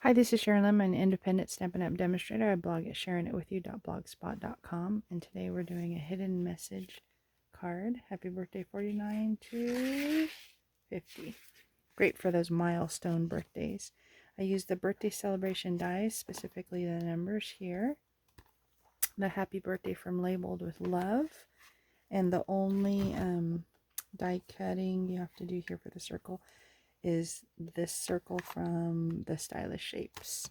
Hi, this is Sharon Lim, an independent Stampin' Up! Demonstrator. I blog at sharonitwithyou.blogspot.com, and today we're doing a hidden message card. Happy birthday 49 to 50. Great for those milestone birthdays. I used the birthday celebration dies, specifically the numbers here. The happy birthday from labeled with love, and the only die cutting you have to do here for the circle is this circle from the Stylish Shapes.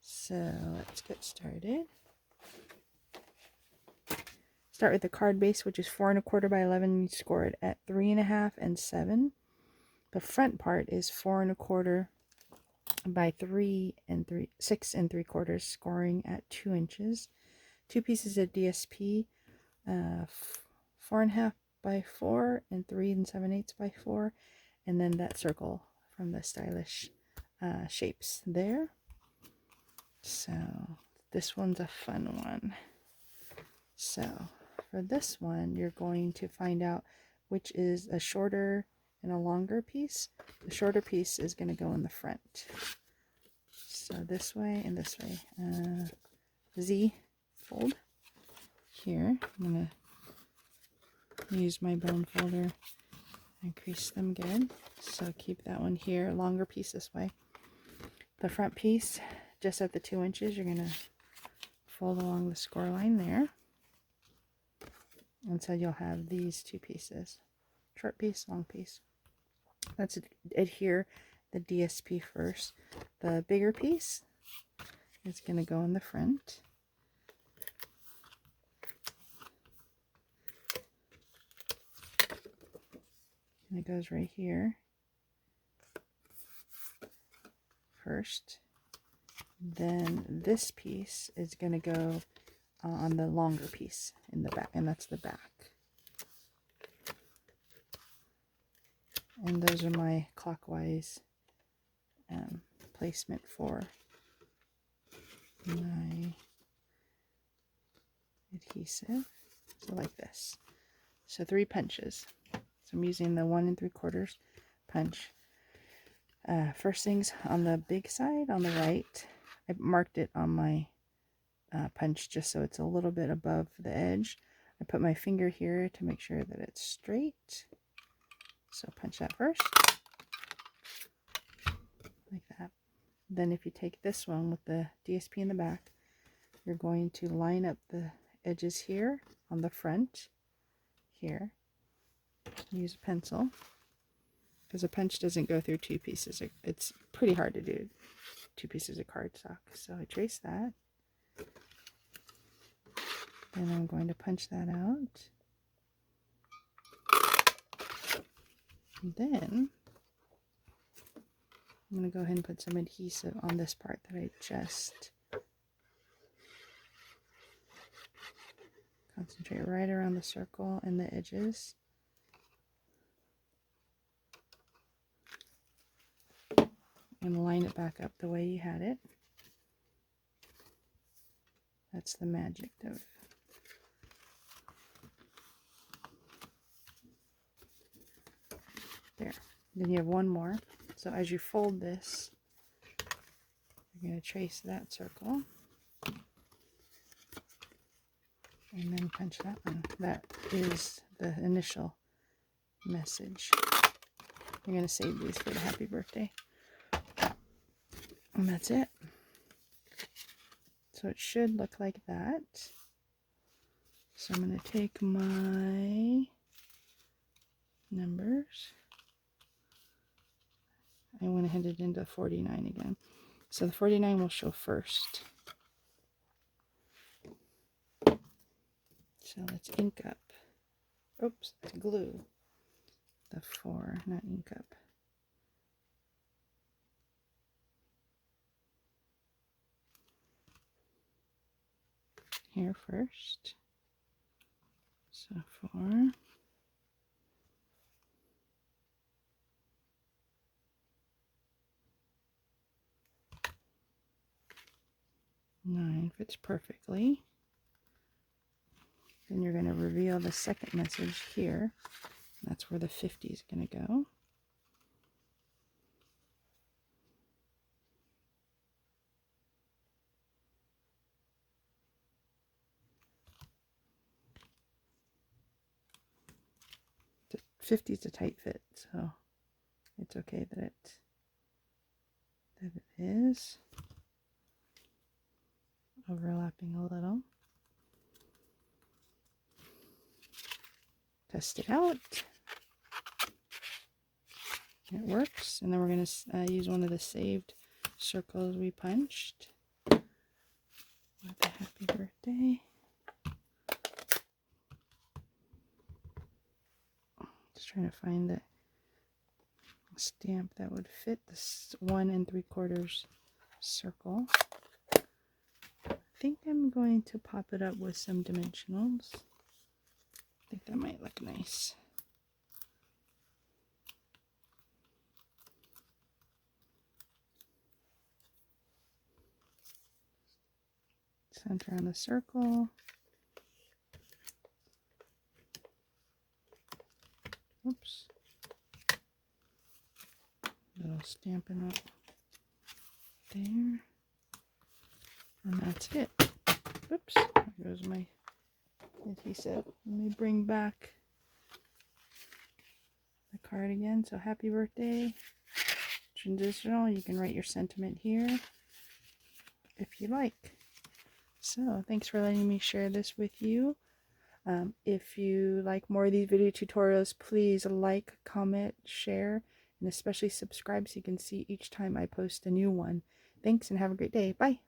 So let's get started. Start with the card base, which is 4 1/4 by 11. You score it at 3 1/2 and 7. The front part is 4 1/4 by 6 3/4, scoring at 2 inches. 2 pieces of DSP, 4 1/2 by 4 and 3 7/8 by 4, and then that circle from the Stylish Shapes there. So this one's a fun one. So for this one, you're going to find out which is a shorter and a longer piece. The shorter piece is going to go in the front. So this way and this way. Z fold here. I'm going to use my bone folder and crease them good. So keep that one here. Longer piece this way. The front piece, just at the 2 inches, you're going to fold along the score line there. And so you'll have these two pieces. Short piece, long piece. Let's adhere the DSP first. The bigger piece is going to go in the front. And it goes right here first. Then this piece is going to go on the longer piece in the back, and that's the back. And those are my clockwise placement for my adhesive. So like this. So 3 punches. So I'm using the 1 3/4 punch. First things on the big side, on the right, I marked it on my punch just so it's a little bit above the edge. I put my finger here to make sure that it's straight. So punch that first, like that. Then if you take this one with the DSP in the back, you're going to line up the edges here on the front, here. Use a pencil, because a punch doesn't go through 2 pieces. It's pretty hard to do 2 pieces of cardstock. So I trace that. Then I'm going to punch that out. And then I'm going to go ahead and put some adhesive on this part that I just concentrate right around the circle and the edges. And line it back up the way you had it. That's the magic of there. Then you have one more. So as you fold this, you're going to trace that circle. And then punch that one. That is the initial message. You're going to save these for the happy birthday. And that's it. So it should look like that. So I'm going to take my numbers. I went ahead and did the 49 again. So the 49 will show first. So let's ink up. Oops, it's glue. The 4, not ink up. Here first. So 4. Nine fits perfectly. Then you're going to reveal the second message here. That's where the 50 is going to go. 50 is a tight fit, so it's okay that it is overlapping a little. Test it out. It works, and then we're going to use one of the saved circles we punched with a happy birthday. Just trying to find the stamp that would fit this 1 3/4 circle. I think I'm going to pop it up with some dimensionals. I think that might look nice. Center on the circle. Oops. Little Stampin' up there. And that's it. Oops. There goes my adhesive. Let me bring back the card again. So happy birthday. Traditional. You can write your sentiment here if you like. So thanks for letting me share this with you. If you like more of these video tutorials, please like, comment, share, and especially subscribe so you can see each time I post a new one. Thanks and have a great day. Bye.